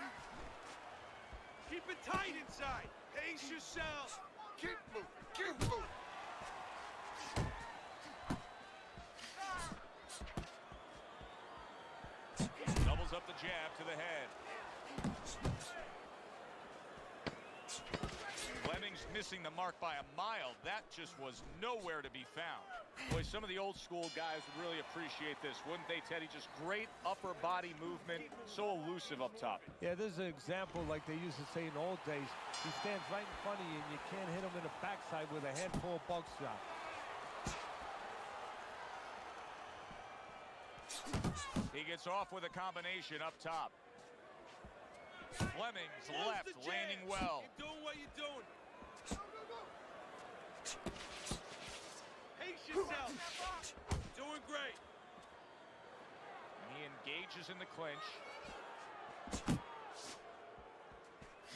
Keep it tight inside. Pace yourself. Keep moving. Keep moving. Doubles up the jab to the head. Fleming's missing the mark by a mile. That just was nowhere to be found. Boy, some of the old school guys would really appreciate this, wouldn't they, Teddy? Just great upper body movement, so elusive up top. Yeah, this is an example like they used to say in the old days. He stands right in front of you and you can't hit him in the backside with a handful of buckshot. He gets off with a combination up top. Fleming's left landing well. Keep doing what you're doing. Pace yourself. Doing great. And he engages in the clinch.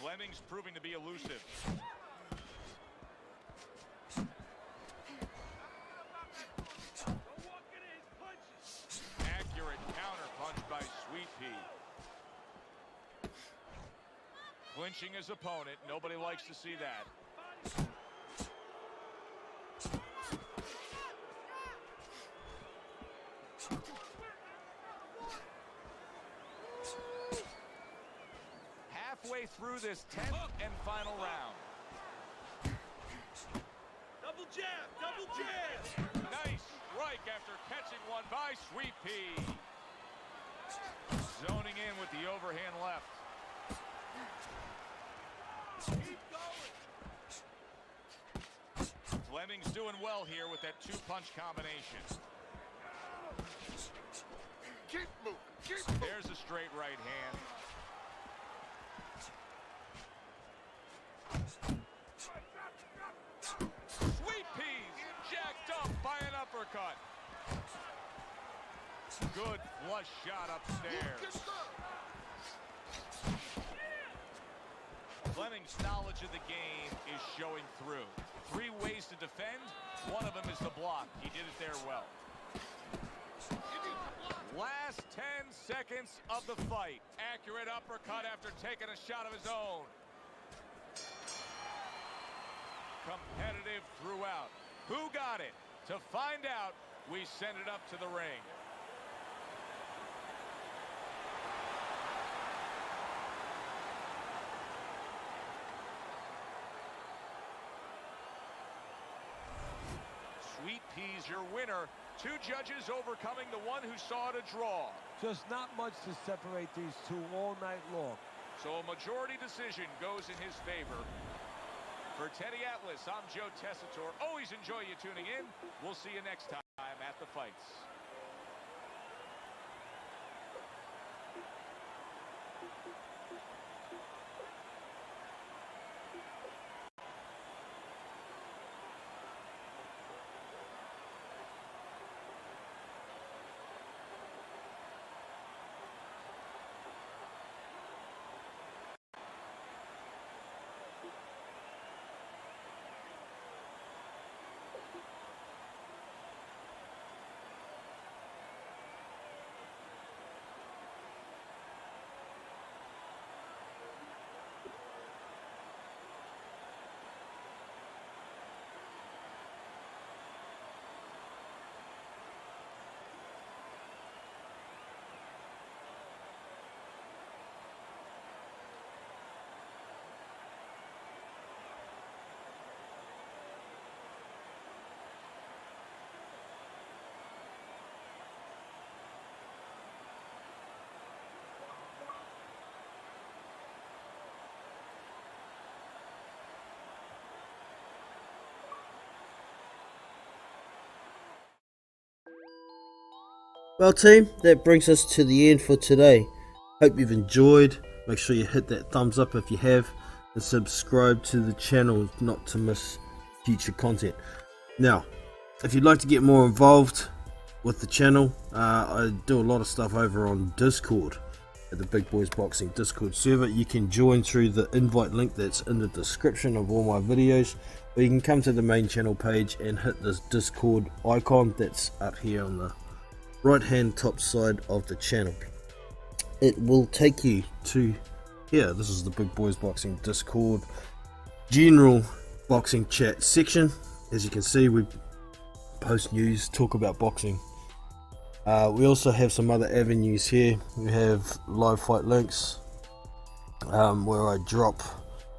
Fleming's proving to be elusive. Don't walk into his punches. Accurate counter punch by Sweet Pea. Clinching his opponent. Nobody likes to see that. Halfway through this 10th and final round. Double jab. Double jab. Nice strike after catching one by Sweet Pea. Zoning in with the overhand left. Keep going. Fleming's doing well here with that two-punch combination. Keep moving. Keep moving. There's a straight right hand. Sweet Peas jacked up by an uppercut. Good flush shot upstairs. Fleming's knowledge of the game is showing through. 3 ways to defend. One of them is the block. He did it there well. Last 10 seconds of the fight. Accurate uppercut after taking a shot of his own. Competitive throughout. Who got it? To find out, we send it up to the ring. Sweet Peas, your winner. 2 judges overcoming the one who saw it a draw. Just not much to separate these two all night long. So a majority decision goes in his favor. For Teddy Atlas, I'm Joe Tessitore. Always enjoy you tuning in. We'll see you next time at the fights. Well team, that brings us to the end for today. Hope you've enjoyed. Make sure you hit that thumbs up if you have, and subscribe to the channel not to miss future content. Now, if you'd like to get more involved with the channel, I do a lot of stuff over on Discord at the Big Boys Boxing Discord server. You can join through the invite link that's in the description of all my videos, or you can come to the main channel page and hit this Discord icon that's up here on the right hand top side of the channel. It will take you to here. This is the Big Boys Boxing Discord general boxing chat section. As you can see, we post news, talk about boxing. We also have some other avenues here. We have live fight links, where I drop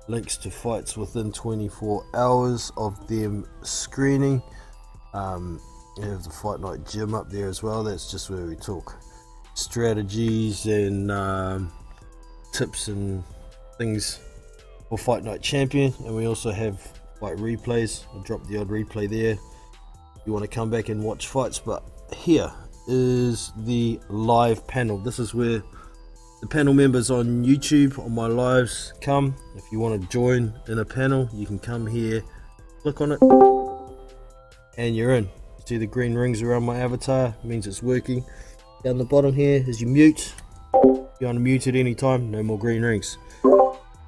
links to fights within 24 hours of them screening. We have the Fight Night Gym up there as well. That's just where we talk strategies and tips and things for Fight Night Champion. And we also have fight replays. I'll drop the odd replay there if you want to come back and watch fights. But here is the live panel. This is where the panel members on YouTube on my lives come. If you want to join in a panel, you can come here, click on it, and you're in. See the green rings around my avatar? It means it's working. Down the bottom here is your mute. You unmute at any time, no more green rings.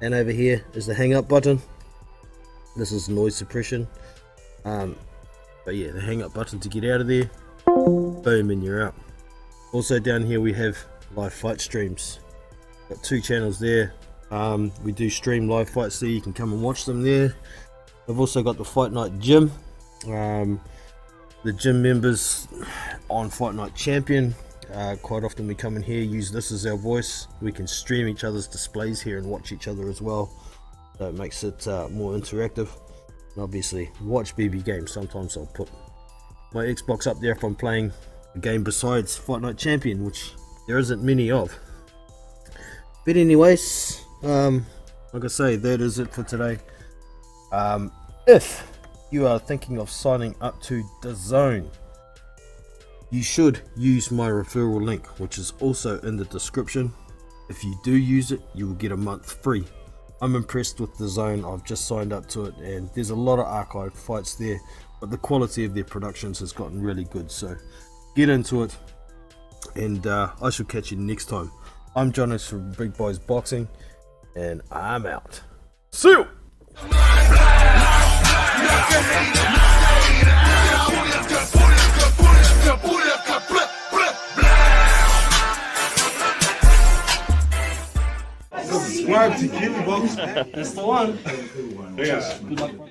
And over here is the hang up button. This is noise suppression. But yeah, the hang up button to get out of there. Boom, and you're out. Also down here we have live fight streams. Got 2 channels there. We do stream live fights there. You can come and watch them there. I've also got the Fight Night Gym. The gym members on Fight Night Champion, quite often we come in here, use this as our voice. We can stream each other's displays here and watch each other as well, so it makes it more interactive. And obviously watch BB games. Sometimes I'll put my Xbox up there if I'm playing a game besides Fight Night Champion, which there isn't many of. But anyways, like I say, that is it for today. If you are thinking of signing up to DAZN, you should use my referral link, which is also in the description. If you do use it, you will get a month free. I'm impressed with DAZN. I've just signed up to it, and there's a lot of archive fights there, but the quality of their productions has gotten really good. So get into it, and I shall catch you next time. I'm Jonos from Big Boys Boxing, and I'm out. See you! Subscribe to BBBoxing. That's the one. Yeah. Good luck.